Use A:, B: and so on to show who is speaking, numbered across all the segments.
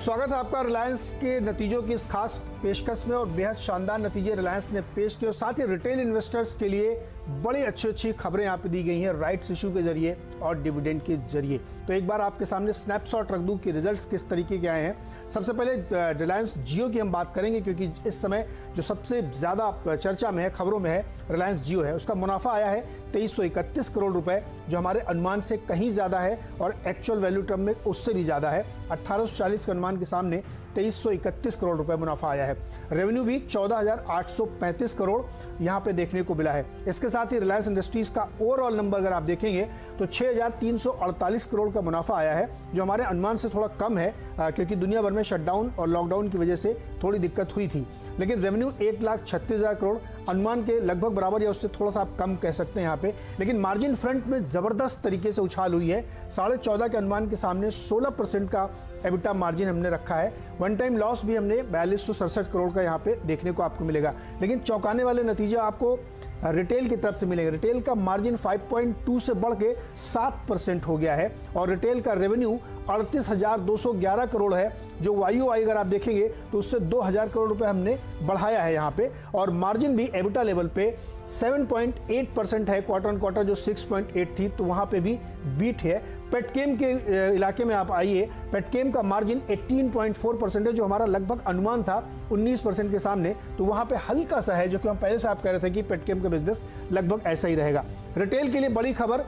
A: स्वागत है आपका रिलायंस के नतीजों की इस खास पेशकश में। और बेहद शानदार नतीजे रिलायंस ने पेश किए और साथ ही रिटेल इन्वेस्टर्स के लिए बड़ी अच्छी खबरें यहाँ पे दी गई हैं राइट्स इशू के जरिए और डिविडेंड के जरिए। तो एक बार आपके सामने स्नैपशॉट रख दूं कि रिजल्ट्स किस तरीके के आए हैं। सबसे पहले रिलायंस जियो की हम बात करेंगे, क्योंकि इस समय जो सबसे ज़्यादा चर्चा में है, खबरों में है, रिलायंस जियो है। उसका मुनाफा आया है 2331 करोड़ रुपए, जो हमारे अनुमान से कहीं ज़्यादा है और एक्चुअल वैल्यू टर्म में उससे भी ज़्यादा है। 1840 के अनुमान के सामने 2331 करोड़ रुपए मुनाफा आया है। रेवेन्यू भी 14,835 करोड़ यहाँ पे देखने को मिला है। इसके साथ ही रिलायंस इंडस्ट्रीज का ओवरऑल नंबर अगर आप देखेंगे तो 6,348 करोड़ का मुनाफा आया है, जो हमारे अनुमान से थोड़ा कम है, क्योंकि दुनिया भर में शटडाउन और लॉकडाउन की वजह से थोड़ी दिक्कत हुई थी। लेकिन रेवेन्यू 1,36,000 करोड़, अनुमान के लगभग बराबर या उससे थोड़ा सा आप कम कह सकते हैं यहाँ पे। लेकिन मार्जिन फ्रंट में ज़बरदस्त तरीके से उछाल हुई है। 14.5 के अनुमान के सामने 16% का एबिटा मार्जिन हमने रखा है। वन टाइम लॉस भी हमने 4267 करोड़ का यहाँ पे देखने को आपको मिलेगा। लेकिन चौंकाने वाले नतीजे आपको रिटेल की तरफ से मिलेंगे। रिटेल का मार्जिन 5.2 से बढ़ के 7% हो गया है और रिटेल का रेवेन्यू 38,211 करोड़ है, जो YoY अगर आप देखेंगे तो उससे 2,000 करोड़ रुपए हमने बढ़ाया है यहाँ पे। और मार्जिन भी एबिटा लेवल पे 7.8% है, क्वार्टर ऑन क्वार्टर जो 6.8 थी, तो वहाँ पे भी बीट है। पेटकेम के इलाके में आप आइए, पेटकेम का मार्जिन 18.4% है, जो हमारा लगभग अनुमान था 19% के सामने, तो वहाँ पे हल्का सा है, जो कि हम पहले से आप कह रहे थे कि पेटकेम का बिजनेस लगभग ऐसा ही रहेगा। रिटेल के लिए बड़ी खबर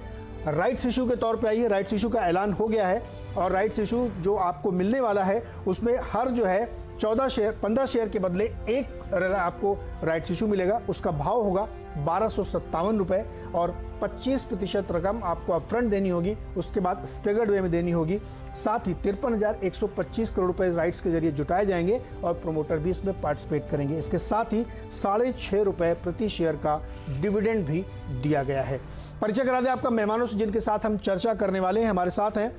A: राइट्स इशू के तौर पे आई है। राइट्स इशू का ऐलान हो गया है और राइट्स इशू जो आपको मिलने वाला है उसमें हर जो है 15 शेयर के बदले एक आपको राइट्स इशू मिलेगा। उसका भाव होगा 1257 रुपए और 25% रकम आपको अपफ्रंट देनी होगी, उसके बाद स्टेगर्ड वे में देनी होगी। साथ ही 53,125 करोड़ रुपए राइट्स के जरिए जुटाए जाएंगे और प्रमोटर भी इसमें पार्टिसिपेट करेंगे। इसके साथ ही 6.5 रुपए प्रति शेयर का डिविडेंड भी दिया गया है। परिचय करा दें आपका मेहमानों से जिनके साथ हम चर्चा करने वाले हैं। हमारे साथ हैं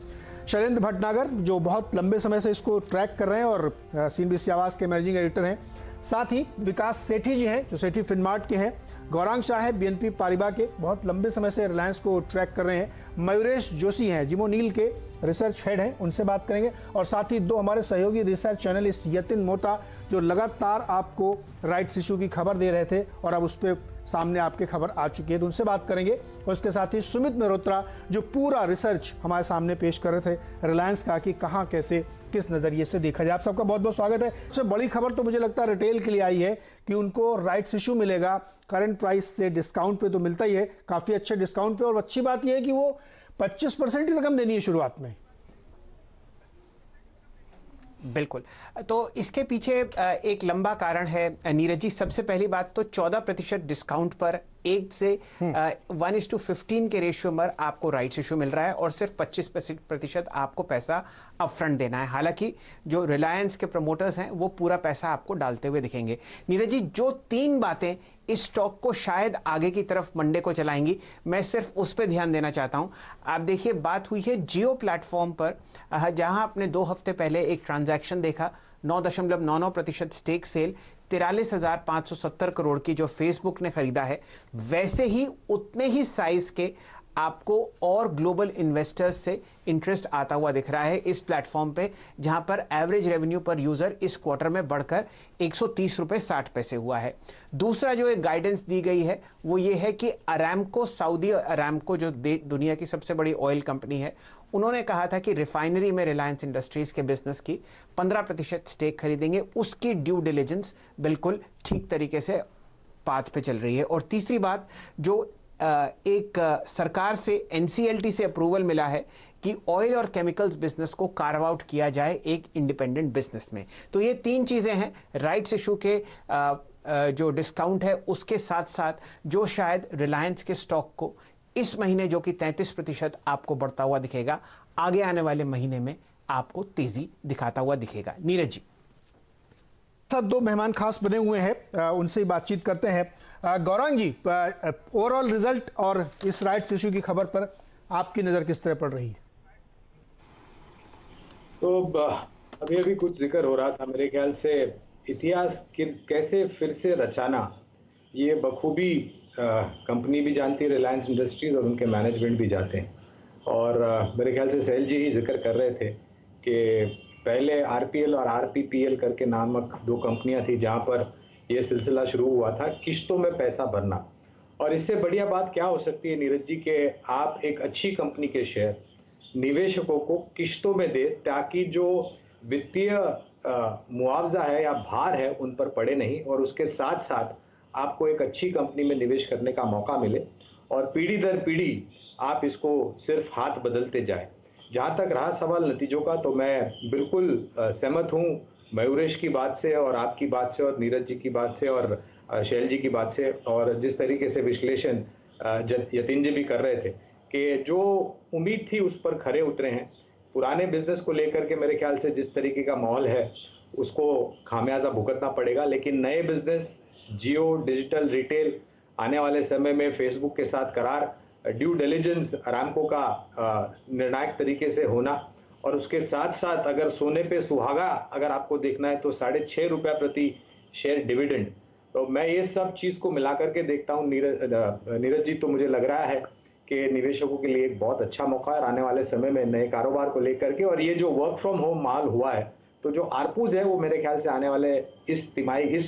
A: शैलेंद्र भटनागर, जो बहुत लंबे समय से इसको ट्रैक कर रहे हैं और CNBC आवाज़ के मैनेजिंग एडिटर हैं। साथ ही विकास सेठी जी हैं, जो सेठी फिनमार्ट के हैं। गौरांग शाह है BNP पारिबा के, बहुत लंबे समय से रिलायंस को ट्रैक कर रहे हैं। मयूरेश जोशी हैं, जिमोनील के रिसर्च हेड हैं, उनसे बात करेंगे। और साथ ही दो हमारे सहयोगी रिसर्च एनालिस्ट यतिन मोता, जो लगातार आपको राइट्स इशू की खबर दे रहे थे और अब उस पर सामने आपके खबर आ चुकी है, तो उनसे बात करेंगे। और उसके साथ ही सुमित मेहरोत्रा, जो पूरा रिसर्च हमारे सामने पेश कर रहे थे रिलायंस का, कि कहाँ कैसे किस नज़रिए से देखा जाए। आप सबका बहुत बहुत स्वागत है। सबसे बड़ी खबर तो मुझे लगता है रिटेल के लिए आई है कि उनको राइट्स इशू मिलेगा। करंट प्राइस से डिस्काउंट पे तो मिलता ही है, काफ़ी अच्छे डिस्काउंट पे। और अच्छी बात यह है कि वो 25% ही रकम देनी है शुरुआत में।
B: बिल्कुल, तो इसके पीछे एक लंबा कारण है नीरज जी। सबसे पहली बात तो 14% डिस्काउंट पर 1 से 1:15 के रेशियो में आपको राइट्स इशू मिल रहा है और सिर्फ 25% आपको पैसा अपफ्रंट देना है। हालांकि जो रिलायंस के प्रमोटर्स हैं वो पूरा पैसा आपको डालते हुए दिखेंगे। नीरज जी, जो 3 बातें इस स्टॉक को शायद आगे की तरफ मंडे को चलाएंगी, मैं सिर्फ उस पर ध्यान देना चाहता हूं। आप देखिए, बात हुई है जियो प्लेटफॉर्म पर, जहां आपने 2 हफ्ते पहले एक ट्रांजैक्शन देखा, 9.99% स्टेक सेल, 43,570 करोड़ की जो फेसबुक ने खरीदा है। वैसे ही उतने ही साइज के आपको और ग्लोबल इन्वेस्टर्स से इंटरेस्ट आता हुआ दिख रहा है इस प्लेटफॉर्म पे, जहां पर एवरेज रेवेन्यू पर यूजर इस क्वार्टर में बढ़कर 130 रुपए 60 पैसे हुआ है। दूसरा जो एक गाइडेंस दी गई है वो ये है कि अरामको, सऊदी अरामको जो दुनिया की सबसे बड़ी ऑयल कंपनी है, उन्होंने कहा था कि रिफाइनरी में रिलायंस इंडस्ट्रीज के बिजनेस की 15% स्टेक खरीदेंगे। उसकी ड्यू डिलिजेंस बिल्कुल ठीक तरीके से पाथ पे चल रही है। और तीसरी बात, जो एक सरकार से NCLT से अप्रूवल मिला है कि ऑयल और केमिकल्स बिजनेस को कार्व आउट किया जाए एक इंडिपेंडेंट बिजनेस में। तो ये 3 चीजें हैं, राइट्स इशू के जो डिस्काउंट है उसके साथ साथ जो शायद रिलायंस के स्टॉक को इस महीने जो कि 33% आपको बढ़ता हुआ दिखेगा, आगे आने वाले महीने में आपको तेजी दिखाता हुआ दिखेगा। नीरज जी,
A: साथ 2 मेहमान खास बने हुए हैं, उनसे ही बातचीत करते हैं। गौरांग जी, ओवरऑल रिजल्ट और इस राइट्स इशू की खबर पर आपकी नज़र किस तरह पड़ रही है?
C: तो अभी अभी कुछ जिक्र हो रहा था, मेरे ख्याल से इतिहास कैसे फिर से रचाना ये बखूबी कंपनी भी जानती है, रिलायंस इंडस्ट्रीज, और उनके मैनेजमेंट भी जानते हैं। और मेरे ख्याल से सैल जी ही जिक्र कर रहे थे कि पहले आरपीएल और आरपीपीएल करके नामक दो कंपनियां थी जहां पर यह सिलसिला शुरू हुआ था, किश्तों में पैसा भरना। और इससे बढ़िया बात क्या हो सकती है नीरज जी, के आप एक अच्छी कंपनी के शेयर निवेशकों को किश्तों में दे, ताकि जो वित्तीय मुआवजा है या भार है उन पर पड़े नहीं, और उसके साथ साथ आपको एक अच्छी कंपनी में निवेश करने का मौका मिले और पीढ़ी दर पीढ़ी आप इसको सिर्फ हाथ बदलते जाए। जहां तक रहा सवाल नतीजों का, तो मैं बिल्कुल सहमत हूं मयूरेश की बात से और आपकी बात से और नीरज जी की बात से और शैल जी की बात से, और जिस तरीके से विश्लेषण यतीन जी भी कर रहे थे कि जो उम्मीद थी उस पर खरे उतरे हैं। पुराने बिजनेस को लेकर के मेरे ख्याल से जिस तरीके का माहौल है उसको खामियाजा भुगतना पड़ेगा, लेकिन नए बिजनेस जियो, डिजिटल, रिटेल, आने वाले समय में फेसबुक के साथ करार, ड्यू डिलिजेंस अरामको का निर्णायक तरीके से होना, और उसके साथ साथ अगर सोने पे सुहागा अगर आपको देखना है तो 6.5 रुपया प्रति शेयर डिविडेंड। तो मैं ये सब चीज़ को मिलाकर के देखता हूँ नीरज जी, तो मुझे लग रहा है कि निवेशकों के लिए एक बहुत अच्छा मौका है आने वाले समय में नए कारोबार को लेकर के। और ये जो वर्क फ्रॉम होम माहौल हुआ है, तो जो आरपूज है वो मेरे ख्याल से आने वाले इस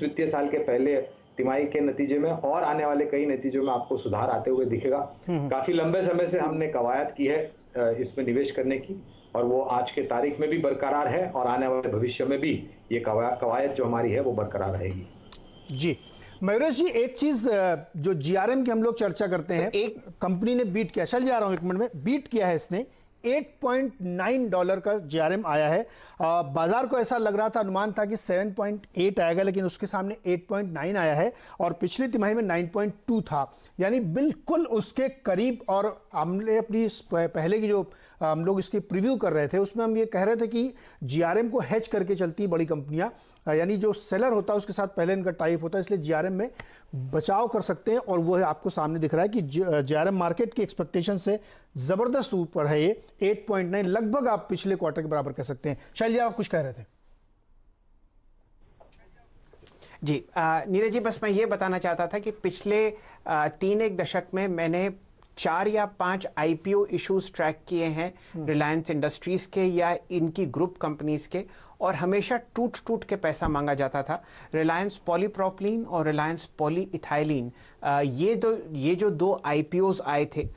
C: वित्तीय साल के पहले तिमाही के नतीजे में और आने वाले कई नतीजों में आपको सुधार आते हुए दिखेगा। काफी लंबे समय से हमने कवायद की है इसमें निवेश करने की, और वो आज के तारीख में भी बरकरार है और आने वाले भविष्य में भी ये कवायद जो हमारी है वो बरकरार रहेगी।
A: जी मयूरेश जी, एक चीज जो जीआरएम की हम लोग चर्चा करते हैं, एक कंपनी ने बीट किया, चल जा रहा हूं एक मिनट में, बीट किया है इसने, $8.9 का जीआरएम आया है। बाजार को ऐसा लग रहा था, अनुमान था कि 7.8 आएगा, लेकिन उसके सामने 8.9 आया है और पिछली तिमाही में 9.2 था, यानी बिल्कुल उसके करीब। और हमने अपनी पहले की जो हम लोग इसकी प्रीव्यू कर रहे थे उसमें हम ये कह रहे थे कि जीआरएम को हेज करके चलती है बड़ी कंपनियां, यानी जो सेलर होता है उसके साथ पहले इनका टाइप होता है, इसलिए जीआरएम में बचाव कर सकते हैं। और वो आपको सामने दिख रहा है कि जीआरएम मार्केट की एक्सपेक्टेशन से जबरदस्त ऊपर है, ये 8.9, लगभग आप पिछले क्वार्टर के बराबर कह सकते हैं। शैलजी, आप कुछ कह रहे थे?
B: जी नीरज जी, बस मैं ये बताना चाहता था कि पिछले 3-1 दशक में मैंने 4 या 5 आईपीओ इश्यूज ट्रैक किए हैं रिलायंस इंडस्ट्रीज के या इनकी ग्रुप कंपनीज के, और हमेशा टूट के पैसा मांगा जाता था। रिलायंस पॉलीप्रोपिलीन और रिलायंस पॉलीइथाइलिन, ये जो 2 आईपीओज आए थे,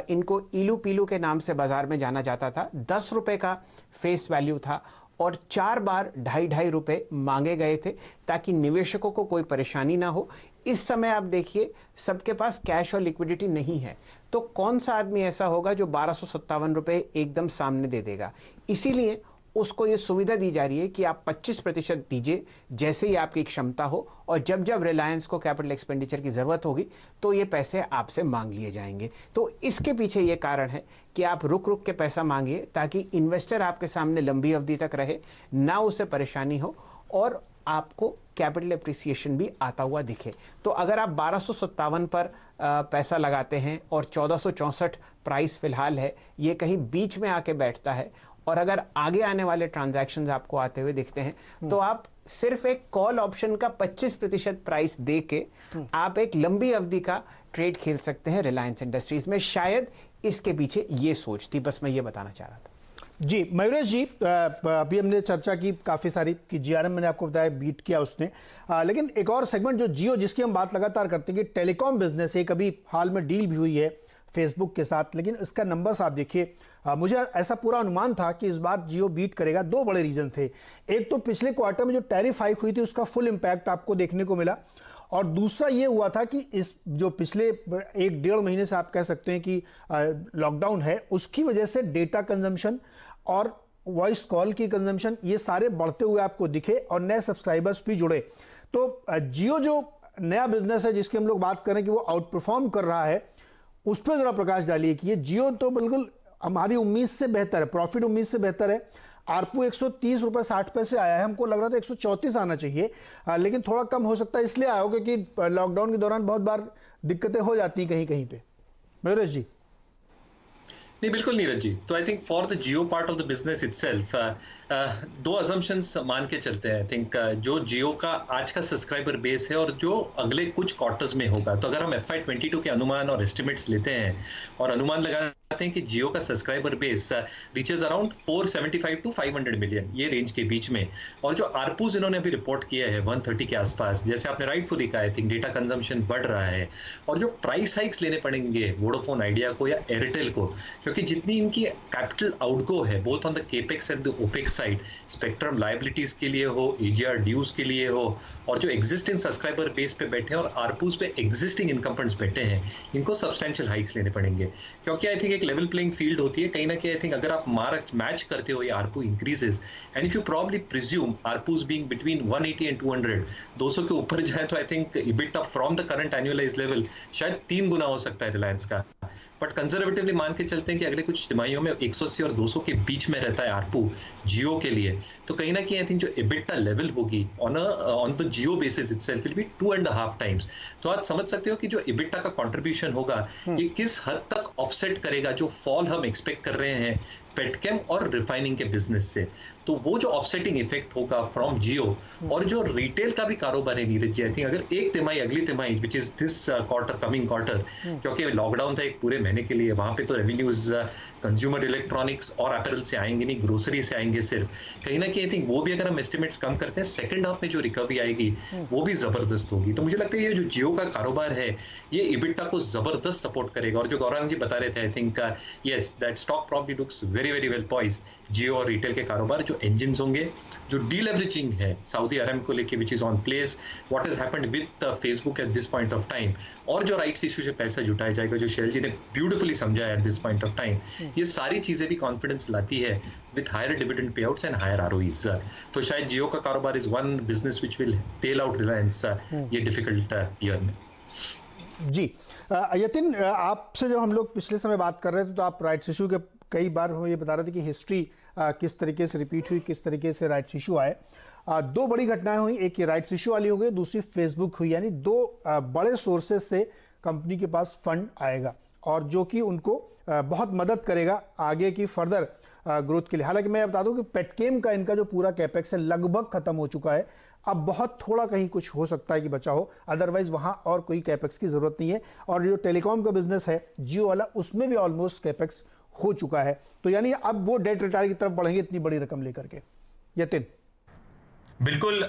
B: इनको इलू पीलू के नाम से बाजार में जाना जाता था। 10 रुपए का फेस वैल्यू था और 4 बार 2.5 रुपए मांगे गए थे ताकि निवेशकों को कोई परेशानी ना हो। इस समय आप देखिए सबके पास कैश और लिक्विडिटी नहीं है, तो कौन सा आदमी ऐसा होगा जो 1257 रुपए एकदम सामने दे देगा। इसीलिए उसको ये सुविधा दी जा रही है कि आप 25% दीजिए जैसे ही आपकी क्षमता हो, और जब जब रिलायंस को कैपिटल एक्सपेंडिचर की जरूरत होगी तो ये पैसे आपसे मांग लिए जाएंगे। तो इसके पीछे ये कारण है कि आप रुक के पैसा मांगिए ताकि इन्वेस्टर आपके सामने लंबी अवधि तक रहे, ना उसे परेशानी हो और आपको कैपिटल एप्रिसिएशन भी आता हुआ दिखे। तो अगर आप 1257 पर पैसा लगाते हैं और 1464 प्राइस फिलहाल है, ये कहीं बीच में आके बैठता है, और अगर आगे आने वाले ट्रांजैक्शंस आपको आते हुए दिखते हैं तो आप सिर्फ एक कॉल ऑप्शन का 25% प्राइस दे के आप एक लंबी अवधि का ट्रेड खेल सकते हैं रिलायंस इंडस्ट्रीज में। शायद इसके पीछे ये सोच थी, बस मैं ये बताना चाह रहा था।
A: जी मयूरेश जी, अभी हमने चर्चा की काफ़ी सारी कि जीआरएम मैंने आपको बताया बीट किया उसने, लेकिन एक और सेगमेंट जो जियो, जिसकी हम बात लगातार करते हैं कि टेलीकॉम बिजनेस है, कभी हाल में डील भी हुई है फेसबुक के साथ, लेकिन इसका नंबर्स आप देखिए, मुझे ऐसा पूरा अनुमान था कि इस बार जियो बीट करेगा। 2 बड़े रीजन थे, एक तो पिछले क्वार्टर में जो टैरिफ हाइक हुई थी उसका फुल इंपैक्ट आपको देखने को मिला, और दूसरा ये हुआ था कि इस जो पिछले 1-1.5 महीने से आप कह सकते हैं कि लॉकडाउन है, उसकी वजह से डेटा कंजम्पशन और वॉइस कॉल की कंजम्पशन ये सारे बढ़ते हुए आपको दिखे और नए सब्सक्राइबर्स भी जुड़े। तो जियो जो नया बिजनेस है जिसकी हम लोग बात करें कि वो आउट परफॉर्म कर रहा है, उस पर जरा प्रकाश डालिए कि ये जियो तो बिल्कुल हमारी उम्मीद से बेहतर है, प्रॉफिट उम्मीद से बेहतर है। आरपू 130 रुपये 60 पैसे आया है, हमको लग रहा था 134 आना चाहिए, लेकिन थोड़ा कम हो सकता है, इसलिए आया हो क्योंकि लॉकडाउन के दौरान बहुत बार दिक्कतें हो जाती हैं कहीं पे। मयूरेश जी।
D: नहीं, बिल्कुल नीरज जी। तो I think for the Jio part of the business itself 2 assumptions मान के चलते हैं। आई थिंक जो जियो का आज का सब्सक्राइबर बेस है और जो अगले कुछ क्वार्टर्स में होगा, तो अगर हम FY22 के अनुमान और एस्टिमेट्स लेते हैं और अनुमान लगा हैं कि जियो का subscriber base reaches around 475 to 500 million, ये रेंज के बीच में। और जो आरपूज इन्होंने अभी रिपोर्ट किया है 130 के आसपास, जैसे आपने राइटफुली कहा, आई थिंक डेटा कंजम्पशन बढ़ रहा है। और जो प्राइस हाइक्स लेने पड़ेंगे वोडाफोन आइडिया को या एयरटेल को, क्योंकि जितनी इनकी कैपिटल आउटगो है both on the capex and the opex side, spectrum liabilities के लिए हो, एजीआर ड्यूज के लिए हो, और जो एग्जिस्टिंग सब्सक्राइबर बेस पे बैठे हैं और आरपूज पे एग्जिस्टिंग इनकम्बेंट्स बैठे हैं, इनको सब्सटेंशियल हाइक्स लेने पड़ेंगे। क्योंकि आई थिंक एक लेवल प्लेइंग फील्ड होती है, कहीं ना कहीं आई थिंक अगर आप मैच करते हो ये ARPU increases, and if you probably presume ARPUs being between 180 and 200, 200 के ऊपर जाए तो I think EBITDA from the current annualised level शायद 3 गुना हो सकता है रिलायंस का। बट कंजर्वेटिवली मान के चलते हैं कि अगले कुछ तिमाहियों में 180 और 200 के बीच में रहता है आरपू जियो के लिए। तो कहीं ना कहीं आई थिंक जो इबिटा लेवल होगी on the Jio basis itself will be 2.5 times. तो आप समझ सकते हो कि जो इबिटा का कंट्रीब्यूशन होगा ये किस हद तक ऑफसेट करेगा जो फॉल हम एक्सपेक्ट कर रहे हैं पेटकेम और रिफाइनिंग के बिजनेस से। तो वो जो ऑफसेटिंग इफेक्ट होगा फ्रॉम जियो, और जो रिटेल का भी कारोबार है नीरज जी, आई थिंक अगर एक तिमाही अगली तिमाही which is this quarter, coming quarter, क्योंकि लॉकडाउन था एक पूरे महीने के लिए, वहां पे तो रेवेन्यूज कंज्यूमर इलेक्ट्रॉनिक्स और अपैरल से आएंगे नहीं, ग्रोसरी से आएंगे सिर्फ। कहीं ना कहीं आई थिंक वो भी अगर हम एस्टिमेट्स कम करते हैं, सेकंड हाफ में जो रिकवरी आएगी वो भी जबरदस्त होगी। तो मुझे लगता है ये जो जियो का कारोबार है ये इबिटा को जबरदस्त सपोर्ट करेगा। और जो गौरव जी बता रहे थे, I think yes that stock probably looks very very well poised. Jio और रिटेल के कारोबार जो इंजन होंगे, जो डीलेवरेजिंग है सऊदी अरब को लेके which is on place, what has happened with Facebook eight this point of time, और जो राइट्स इशू से पैसा जुटाया जाएगा जो शैल जी ने ब्यूटीफुली समझाया at this point of time, ये सारी चीजें भी कॉन्फिडेंस लाती है with higher dividend payouts and higher ROEs. तो शायद जियो का कारोबार is one business which will tell out Reliance ये डिफिकल्ट ईयर में।
A: जी यतिन, आपसे जब हम लोग पिछले समय बात कर रहे थे तो आप राइट्स इशू के कई बार हम ये बता रहे थे कि हिस्ट्री किस तरीके से रिपीट हुई, किस तरीके से राइट्स इशू आए। 2 बड़ी घटनाएं हुई, एक ये राइट्स इशू वाली हो गई, दूसरी फेसबुक हुई। यानी 2 बड़े सोर्सेज से कंपनी के पास फंड आएगा और जो कि उनको बहुत मदद करेगा आगे की फर्दर ग्रोथ के लिए। हालांकि मैं बता दूं कि पेटकेम का इनका जो पूरा कैपेक्स है लगभग खत्म हो चुका है, अब बहुत थोड़ा कहीं कुछ हो सकता है कि बचा हो, अदरवाइज वहां और कोई कैपेक्स की जरूरत नहीं है। और जो टेलीकॉम का बिजनेस है जियो वाला, उसमें भी ऑलमोस्ट कैपेक्स हो चुका है। तो यानी अब वो डेट रिटायर की तरफ बढ़ेंगे इतनी बड़ी रकम लेकर के। यतिन
E: बिल्कुल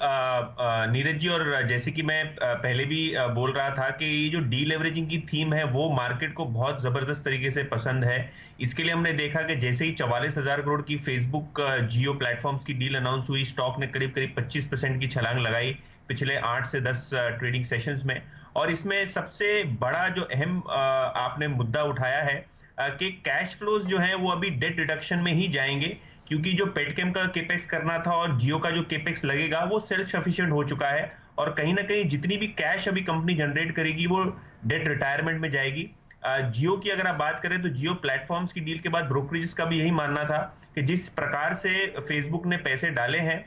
E: नीरज जी, और जैसे कि मैं पहले भी बोल रहा था कि ये जो डीलेवरेजिंग की थीम है वो मार्केट को बहुत जबरदस्त तरीके से पसंद है। इसके लिए हमने देखा कि जैसे ही 44,000 करोड़ की फेसबुक जियो प्लेटफॉर्म्स की डील अनाउंस हुई, स्टॉक ने करीब करीब 25% की छलांग लगाई पिछले 8 से 10 ट्रेडिंग सेशंस में। और इसमें सबसे बड़ा जो अहम आपने मुद्दा उठाया है कि कैश फ्लोज जो है वो अभी डेट रिडक्शन में ही जाएंगे, क्योंकि जो पेटकेम का केपेक्स करना था और जियो का जो केपेक्स लगेगा वो सेल्फ सफिशिएंट हो चुका है। और कहीं ना कहीं जितनी भी कैश अभी कंपनी जनरेट करेगी वो डेट रिटायरमेंट में जाएगी। जियो की अगर आप बात करें तो जियो प्लेटफॉर्म्स की डील के बाद ब्रोकरेजेस का भी यही मानना था कि जिस प्रकार से फेसबुक ने पैसे डाले हैं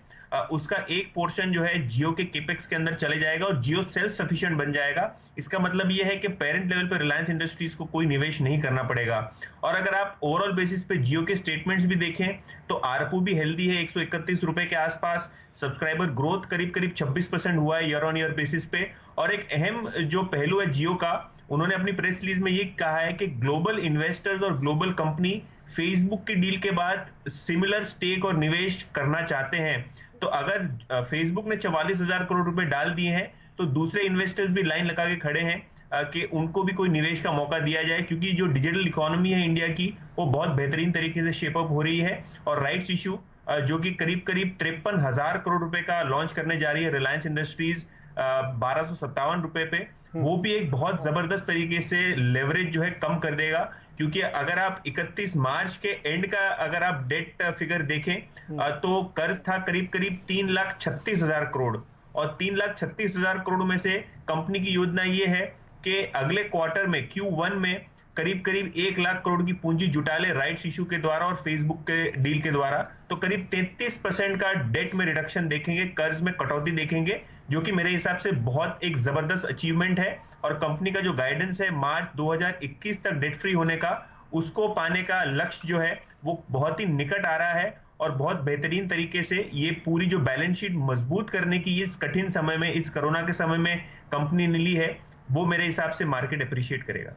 E: उसका एक पोर्शन जो है जियो के केपेक्स के अंदर चले जाएगा और जियो सेल्फ सफिशिएंट बन जाएगा। इसका मतलब यह है कि पेरेंट लेवल पर रिलायंस इंडस्ट्रीज को कोई निवेश नहीं करना पड़ेगा। और अगर आप ओवरऑल बेसिस पे जियो के स्टेटमेंट्स भी देखें तो आरपू भी हेल्दी है, 131 रुपए के आसपास। सब्सक्राइबर ग्रोथ करीब करीब 26% हुआ है ईयर ऑन ईयर बेसिस पे। और एक अहम जो पहलू है जियो का, उन्होंने अपनी प्रेस रिलीज में ये कहा है कि ग्लोबल इन्वेस्टर्स और ग्लोबल कंपनी फेसबुक की डील के बाद सिमिलर स्टेक और निवेश करना चाहते हैं। तो अगर फेसबुक ने 44,000 करोड़ रुपए डाल दिए हैं तो दूसरे इन्वेस्टर्स भी लाइन लगा के खड़े हैं कि उनको भी कोई निवेश का मौका दिया जाए, क्योंकि जो डिजिटल इकोनॉमी है इंडिया की वो बहुत बेहतरीन तरीके से शेप अप हो रही है। और राइट्स इशू जो कि करीब करीब 53,000 करोड़ रुपए का लॉन्च करने जा रही है रिलायंस इंडस्ट्रीज 1257 रुपए पे, वो भी एक बहुत जबरदस्त तरीके से लेवरेज जो है कम कर देगा। क्योंकि अगर आप 31 मार्च के एंड का अगर आप डेट फिगर देखें तो कर्ज था करीब करीब 3,36,000 करोड़, और 3,36,000 करोड़ में से कंपनी की योजना ये है कि अगले क्वार्टर में Q1 में करीब करीब 1 लाख करोड़ की पूंजी जुटा ले राइट्स इशू के द्वारा और फेसबुक के डील के द्वारा। तो करीब 33% का डेट में रिडक्शन देखेंगे, कर्ज में कटौती देखेंगे, जो कि मेरे हिसाब से बहुत एक जबरदस्त अचीवमेंट है। और कंपनी का जो गाइडेंस है मार्च 2021 तक डेट फ्री होने का, उसको पाने का लक्ष्य जो है वो बहुत ही निकट आ रहा है। और बहुत बेहतरीन तरीके से ये पूरी जो बैलेंस शीट मजबूत करने की इस कठिन समय में, इस कोरोना के समय में कंपनी ने ली है, वो मेरे हिसाब से मार्केट अप्रिशिएट करेगा।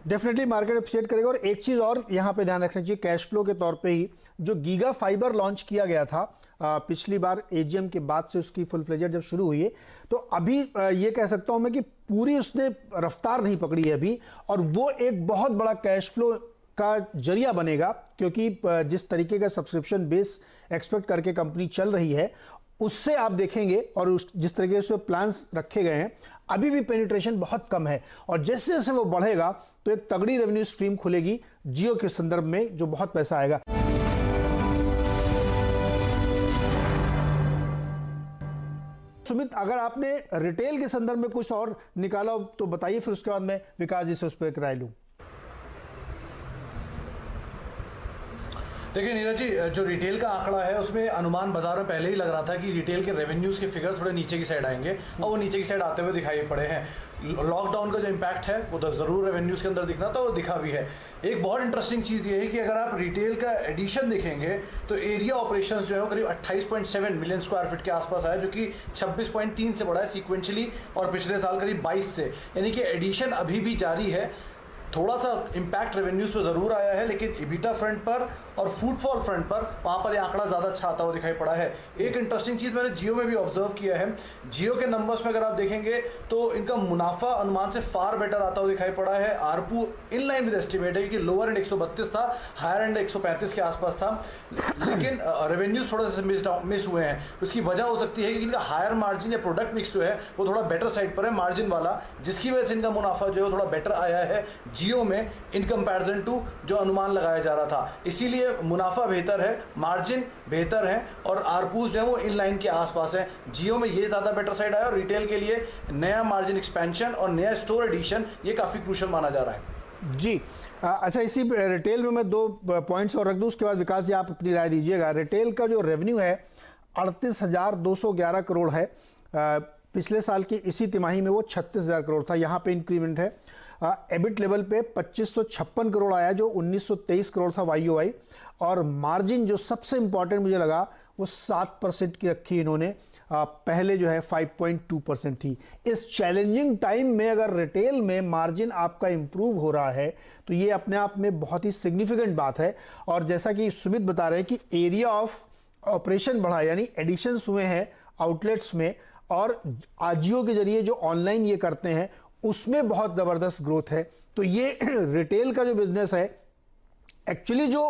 A: डेफिनेटली मार्केट अप्रिशिएट करेगा। और एक चीज और यहाँ पे ध्यान रखना चाहिए, कैश फ्लो के तौर पे ही जो गीगा फाइबर लॉन्च किया गया था पिछली बार एजीएम के बाद से उसकी फुल फ्लेजेड जब शुरू हुई है, तो अभी ये कह सकता हूं मैं कि पूरी उसने रफ्तार नहीं पकड़ी है अभी, और वो एक बहुत बड़ा कैश फ्लो का जरिया बनेगा, क्योंकि जिस तरीके का सब्सक्रिप्शन बेस एक्सपेक्ट करके कंपनी चल रही है उससे आप देखेंगे, और उस जिस तरीके से प्लान्स रखे गए हैं अभी भी पेनिट्रेशन बहुत कम है, और जैसे जैसे वो बढ़ेगा तो एक तगड़ी रेवेन्यू स्ट्रीम खुलेगी जियो के संदर्भ में, जो बहुत पैसा आएगा। सुमित, अगर आपने रिटेल के संदर्भ में कुछ और निकाला तो बताइए, फिर उसके बाद मैं विकास जी से उस पर एक राय लूं।
F: देखिए नीरज जी, जो रिटेल का आंकड़ा है उसमें अनुमान बाजार में पहले ही लग रहा था कि रिटेल के रेवेन्यूज के फिगर थोड़े नीचे की साइड आएंगे, और वो नीचे की साइड आते हुए दिखाई पड़े हैं। लॉकडाउन का जो इम्पैक्ट है वो तो ज़रूर रेवेन्यूज के अंदर दिखना था, और दिखा भी है। एक बहुत इंटरेस्टिंग चीज़ ये है कि अगर आप रिटेल का एडिशन देखेंगे तो एरिया ऑपरेशंस जो है वो करीब 28.7 मिलियन स्क्वायर फीट के आसपास आया, जो कि 26.3 से बढ़ा है सीक्वेंशली, और पिछले साल करीब 22 से, यानी कि एडिशन अभी भी जारी है। थोड़ा सा इम्पैक्ट रेवेन्यूज पे ज़रूर आया है, लेकिन इबिटा फ्रंट पर और फुटफॉल फ्रंट पर वहाँ पर ये आंकड़ा ज़्यादा अच्छा आता हुआ दिखाई पड़ा है। एक इंटरेस्टिंग चीज़ मैंने जियो में भी ऑब्जर्व किया है, जियो के नंबर्स में अगर आप देखेंगे तो इनका मुनाफा अनुमान से फार बेटर आता हुआ दिखाई पड़ा है। ARPU in line with estimate है कि लोअर एंड 132 था, हायर एंड 135 के आसपास था, लेकिन रेवेन्यूज थोड़ा सा मिस हुए हैं। उसकी वजह हो सकती है कि इनका हायर मार्जिन या प्रोडक्ट मिक्स जो है वो थोड़ा बेटर साइड पर है मार्जिन वाला, जिसकी वजह से इनका मुनाफा जो है थोड़ा बेटर आया है जियो में इन कंपैरिजन टू जो अनुमान लगाया जा रहा था। इसीलिए मुनाफा बेहतर है, मार्जिन बेहतर है, और आरपूस जो है वो इन लाइन के आसपास है। जियो में ये ज़्यादा बेटर साइड आया, और रिटेल के लिए नया मार्जिन एक्सपेंशन और नया स्टोर एडिशन ये काफ़ी क्रूशियल माना जा रहा है।
A: जी अच्छा, इसी रिटेल में मैं 2 पॉइंट्स और रख दूं, उसके बाद विकास जी आप अपनी राय दीजिएगा। रिटेल का जो रेवेन्यू है 38,211 करोड़ है, पिछले साल की इसी तिमाही में वो 36,000 करोड़ था, यहाँ पे इंक्रीमेंट है। एबिट लेवल पे 2556 करोड़ आया, जो 1923 करोड़ था YOY, और मार्जिन जो सबसे इंपॉर्टेंट मुझे लगा वो 7% की रखी इन्होंने, पहले जो है 5.2% थी। इस चैलेंजिंग टाइम में अगर रिटेल में मार्जिन आपका इंप्रूव हो रहा है तो ये अपने आप में बहुत ही सिग्निफिकेंट बात है। और जैसा कि सुमित बता रहे हैं कि एरिया ऑफ ऑपरेशन बढ़ा, यानी एडिशंस हुए हैं आउटलेट्स में, और आजियो के जरिए जो ऑनलाइन ये करते हैं उसमें बहुत ज़बरदस्त ग्रोथ है। तो ये रिटेल का जो बिजनेस है एक्चुअली जो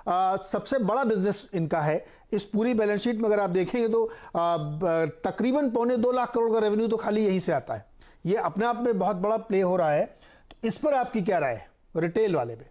A: सबसे बड़ा बिजनेस इनका है। इस पूरी बैलेंस शीट में अगर आप देखेंगे तो तकरीबन 2.25 लाख करोड़ का रेवेन्यू तो खाली यहीं से आता है। ये अपने आप में बहुत बड़ा प्ले हो रहा है। तो इस पर आपकी क्या राय है रिटेल वाले पे?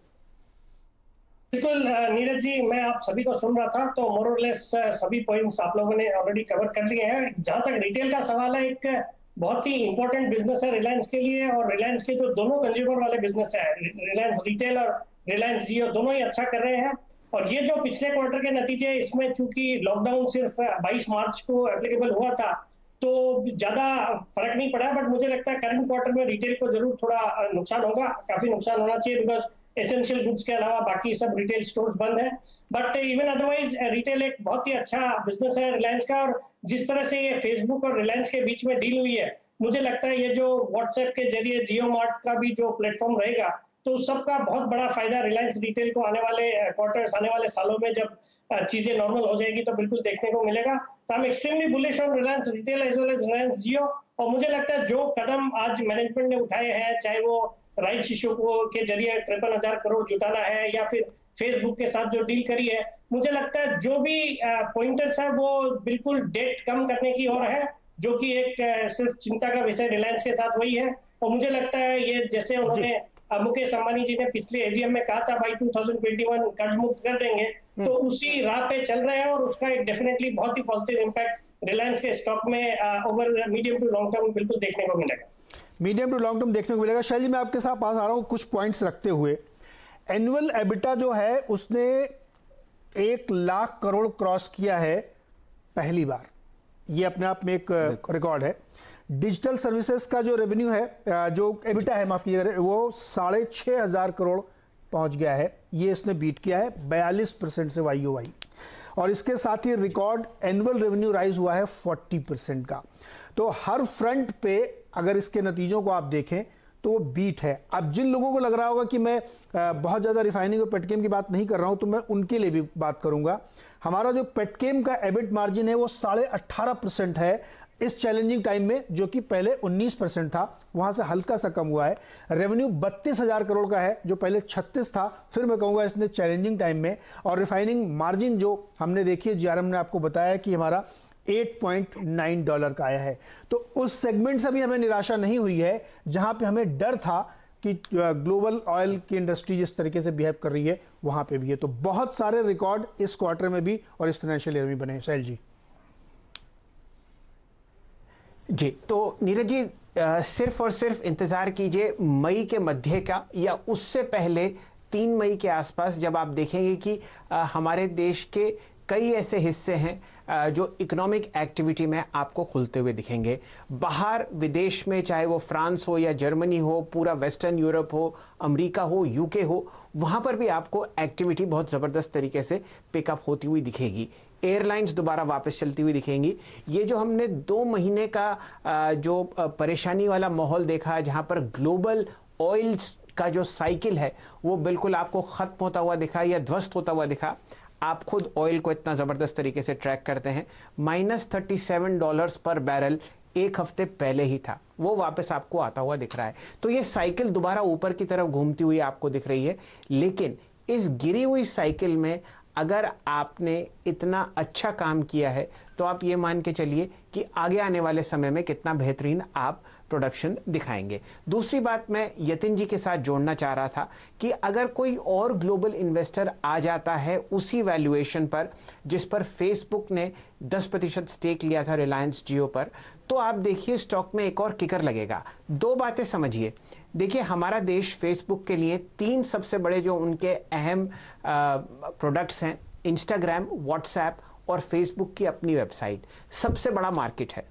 G: बिल्कुल नीरज जी, मैं आप सभी को सुन रहा था, तो मोर और लेस सभी पॉइंट्स आप लोगों ने ऑलरेडी कवर कर लिए हैं। जहां तक रिटेल का सवाल है, एक बहुत ही इंपॉर्टेंट बिजनेस है रिलायंस के लिए, और रिलायंस के जो दोनों कंज्यूमर वाले बिजनेस है, रिलायंस रिटेल और रिलायंस जियो, दोनों ही अच्छा कर रहे हैं। और ये जो पिछले क्वार्टर के नतीजे, इसमें चूंकि लॉकडाउन सिर्फ 22 मार्च को एप्लीकेबल हुआ था तो ज्यादा फर्क नहीं पड़ा, बट मुझे लगता है करंट क्वार्टर में रिटेल को जरूर थोड़ा नुकसान होगा, काफी नुकसान होना चाहिए, बिकॉज एसेंशियल गुड्स के अलावा बाकी सब रिटेल स्टोर्स बंद है। बट इवन अदरवाइज रिटेल एक बहुत ही अच्छा बिजनेस है रिलायंस का, और जिस तरह से ये फेसबुक और रिलायंस के बीच में डील हुई है, मुझे लगता है ये जो व्हाट्सएप के जरिए जियो मार्ट का भी जो प्लेटफॉर्म रहेगा, तो सबका बहुत बड़ा फायदा रिलायंस रिटेल को आने वाले क्वार्टर्स, आने वाले सालों में जब चीजें नॉर्मल हो जाएगी तो बिल्कुल देखने को मिलेगा। तो I'm extremely bullish on Reliance retail as well as Reliance Jio. और मुझे लगता है जो कदम आज मैनेजमेंट ने उठाए हैं, चाहे वो राइट्स इशू के जरिए 53,000 करोड़ जुटाना है, या फिर फेसबुक के साथ जो डील करी है, मुझे लगता है जो भी पॉइंटर्स है वो बिल्कुल डेट कम करने की ओर है, जो कि एक सिर्फ चिंता का विषय रिलायंस के साथ वही है। और मुझे लगता है ये जैसे उन्होंने मुकेश अंबानी जी ने पिछले एजीएम में कहा था भाई 2021 कर्ज मुक्त कर देंगे, तो उसी राह पे चल रहे हैं, और उसका एक डेफिनेटली बहुत ही पॉजिटिव इम्पैक्ट रिलायंस के स्टॉक में over medium to long term बिल्कुल देखने को मिलेगा।
A: मीडियम टू लॉन्ग टर्म देखने को मिलेगा। शैल जी, मैं आपके साथ पास आ रहा हूं कुछ पॉइंट्स रखते हुए। एनुअल एबिटा जो है उसने 1 लाख करोड़ क्रॉस किया है पहली बार, ये अपने आप में एक रिकॉर्ड है। डिजिटल सर्विसेज का जो रेवेन्यू है, जो एबिटा है माफ कीजिएगा, वो 6,500 करोड़ पहुंच गया है, ये इसने बीट किया है 42% से YOY। और इसके साथ ही रिकॉर्ड एनुअल रेवेन्यू राइज हुआ है 40% का। तो हर फ्रंट पे अगर इसके नतीजों को आप देखें तो वो बीट है। अब जिन लोगों को लग रहा होगा कि मैं बहुत ज़्यादा रिफाइनिंग और पेटकेम की बात नहीं कर रहा हूं, तो मैं उनके लिए भी बात करूंगा। हमारा जो पेटकेम का एबिट मार्जिन है वो 18.5% है इस चैलेंजिंग टाइम में, जो कि पहले 19% था, वहां से हल्का सा कम हुआ है। रेवेन्यू 32,000 करोड़ का है, जो पहले 36 था, फिर मैं कहूंगा इसने चैलेंजिंग टाइम में। और रिफाइनिंग मार्जिन जो हमने देखी है, जीआरएम ने आपको बताया कि हमारा $8.9 का आया है। तो उस सेगमेंट से भी हमें निराशा नहीं हुई है, जहां पे हमें डर था कि ग्लोबल ऑयल की इंडस्ट्री जिस तरीके से बिहेव कर रही है वहां पे भी है। तो बहुत सारे रिकॉर्ड इस क्वार्टर में भी और इस फाइनेंशियल ईयर में बने। शैल जी।
B: जी, तो नीरज जी, सिर्फ और सिर्फ इंतजार कीजिए मई के मध्य का या उससे पहले 3 मई के आसपास, जब आप देखेंगे कि हमारे देश के कई ऐसे हिस्से हैं जो इकोनॉमिक एक्टिविटी में आपको खुलते हुए दिखेंगे। बाहर विदेश में, चाहे वो फ्रांस हो या जर्मनी हो, पूरा वेस्टर्न यूरोप हो, अमेरिका हो, यूके हो, वहाँ पर भी आपको एक्टिविटी बहुत ज़बरदस्त तरीके से पिकअप होती हुई दिखेगी। एयरलाइंस दोबारा वापस चलती हुई दिखेंगी। ये जो हमने 2 महीने का जो परेशानी वाला माहौल देखा, जहाँ पर ग्लोबल ऑयल्स का जो साइकिल है वो बिल्कुल आपको ख़त्म होता हुआ दिखा या ध्वस्त होता हुआ दिखा। आप खुद ऑयल को इतना ज़बरदस्त तरीके से ट्रैक करते हैं, -$37 पर बैरल एक हफ्ते पहले ही था, वो वापस आपको आता हुआ दिख रहा है। तो ये साइकिल दोबारा ऊपर की तरफ घूमती हुई आपको दिख रही है। लेकिन इस गिरी हुई साइकिल में अगर आपने इतना अच्छा काम किया है तो आप ये मान के चलिए कि आगे आने वाले समय में कितना बेहतरीन आप प्रोडक्शन दिखाएंगे। दूसरी बात मैं यतिन जी के साथ जोड़ना चाह रहा था कि अगर कोई और ग्लोबल इन्वेस्टर आ जाता है उसी वैल्यूएशन पर जिस पर फेसबुक ने 10% स्टेक लिया था रिलायंस जियो पर, तो आप देखिए स्टॉक में एक और किकर लगेगा। 2 बातें समझिए। देखिए, हमारा देश फेसबुक के लिए 3 सबसे बड़े जो उनके अहम प्रोडक्ट्स हैं, इंस्टाग्राम, व्हाट्सएप और फेसबुक की अपनी वेबसाइट, सबसे बड़ा मार्केट है।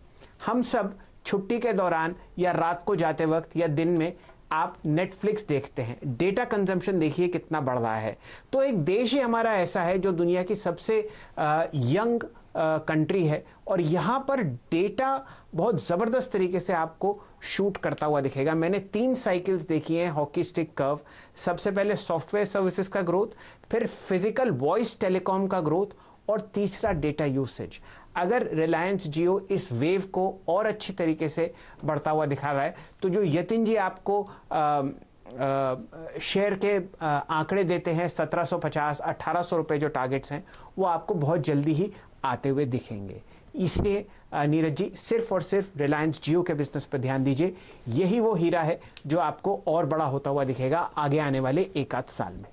B: हम सब छुट्टी के दौरान या रात को जाते वक्त या दिन में आप नेटफ्लिक्स देखते हैं, डेटा कंजम्पशन देखिए कितना बढ़ रहा है। तो एक देश ही हमारा ऐसा है जो दुनिया की सबसे यंग कंट्री है और यहाँ पर डेटा बहुत ज़बरदस्त तरीके से आपको शूट करता हुआ दिखेगा। मैंने 3 साइकिल्स देखी हैं, हॉकी स्टिक कर्व। सबसे पहले सॉफ्टवेयर सर्विसेज का ग्रोथ, फिर फिजिकल वॉइस टेलीकॉम का ग्रोथ और तीसरा डेटा यूसेज। अगर रिलायंस जियो इस वेव को और अच्छी तरीके से बढ़ता हुआ दिखा रहा है तो जो यतिन जी आपको शेयर के आंकड़े देते हैं 1750-1800 रुपए जो टारगेट्स हैं, वो आपको बहुत जल्दी ही आते हुए दिखेंगे। इसलिए नीरज जी, सिर्फ और सिर्फ रिलायंस जियो के बिजनेस पर ध्यान दीजिए। यही वो हीरा है जो आपको और बड़ा होता हुआ दिखेगा आगे आने वाले 1-8 साल में।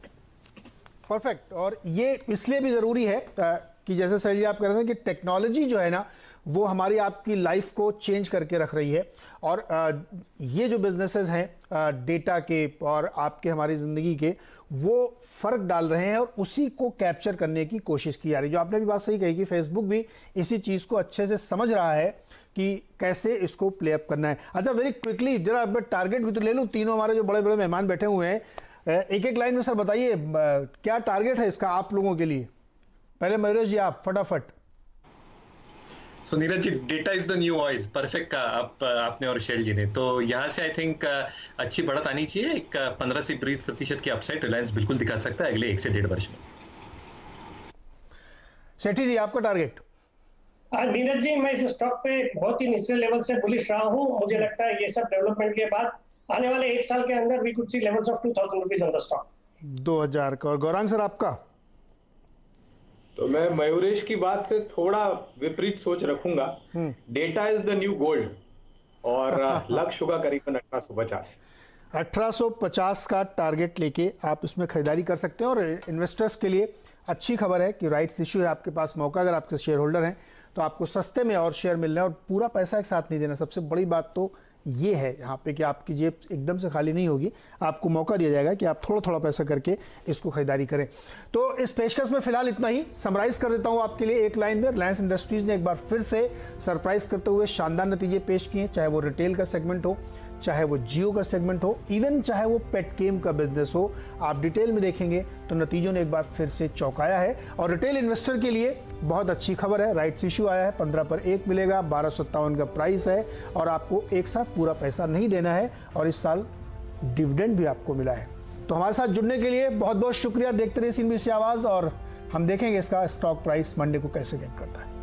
A: परफेक्ट। और ये इसलिए भी ज़रूरी है कि जैसे सही आप कह रहे हैं कि टेक्नोलॉजी जो है ना वो हमारी आपकी लाइफ को चेंज करके रख रही है। और ये जो बिजनेसेस हैं डेटा के और आपके हमारी ज़िंदगी के, वो फ़र्क डाल रहे हैं और उसी को कैप्चर करने की कोशिश की जा रही है। जो आपने भी बात सही कही कि फेसबुक भी इसी चीज़ को अच्छे से समझ रहा है कि कैसे इसको प्ले अप करना है। अच्छा, वेरी क्विकली जरा टारगेट भी तो ले लूँ। तीनों हमारे जो बड़े बड़े मेहमान बैठे हुए हैं, एक लाइन में सर बताइए क्या टारगेट है इसका आप लोगों के लिए। पहले मयूरेश जी, आप फटाफट।
D: सो Neeraj ji, data is the new oil, perfect का आपने और शैल जी ने। तो यहाँ से आई थिंक अच्छी बढ़त आनी चाहिए। एक 15 से 20% की अपसाइड रिलायंस बिल्कुल दिखा सकता है अगले 1 से 1.5 वर्ष में।
A: सेठी जी, आपका टारगेट।
G: नीरज जी, मैं इस स्टॉक पे बहुत ही निचले लेवल से बुलिश रहा हूँ। मुझे लगता है ये सब डेवलपमेंट के बाद आने वाले 1 साल के अंदर we could see levels of 2000 rupees on the stock.
A: 2000 का। और गौरांग सर, आपका।
C: तो मैं मयूरेश की बात से थोड़ा विपरीत सोच रखूंगा। Data is the new gold और लक्ष्य होगा करीबन 1850।
A: 1850 का टारगेट लेके आप उसमें खरीदारी कर सकते हैं। और इन्वेस्टर्स के लिए अच्छी खबर है कि राइट्स इश्यू है आपके पास मौका, अगर आपके शेयर होल्डर हैं तो आपको सस्ते में और शेयर मिल रहे हैं और पूरा पैसा एक साथ नहीं देना। सबसे बड़ी बात तो ये है यहाँ पे कि आपकी जेब एकदम से खाली नहीं होगी, आपको मौका दिया जाएगा कि आप थोड़ा थोड़ा पैसा करके इसको खरीदारी करें। तो इस पेशकश में फिलहाल इतना ही। समराइज कर देता हूँ आपके लिए एक लाइन में। रिलायंस इंडस्ट्रीज ने एक बार फिर से सरप्राइज करते हुए शानदार नतीजे पेश किए, चाहे वो रिटेल का सेगमेंट हो, चाहे वो जियो का सेगमेंट हो, इवन चाहे वो पेटकेम का बिजनेस हो। आप डिटेल में देखेंगे तो नतीजों ने एक बार फिर से चौंकाया है। और रिटेल इन्वेस्टर के लिए बहुत अच्छी खबर है, राइट्स इशू आया है, 15 पर 1 मिलेगा, 1257 का प्राइस है और आपको एक साथ पूरा पैसा नहीं देना है। और इस साल डिविडेंड भी आपको मिला है। तो हमारे साथ जुड़ने के लिए बहुत बहुत शुक्रिया। देखते रहिए CNBC आवाज़, और हम देखेंगे इसका स्टॉक प्राइस मंडे को कैसे गेट करता है।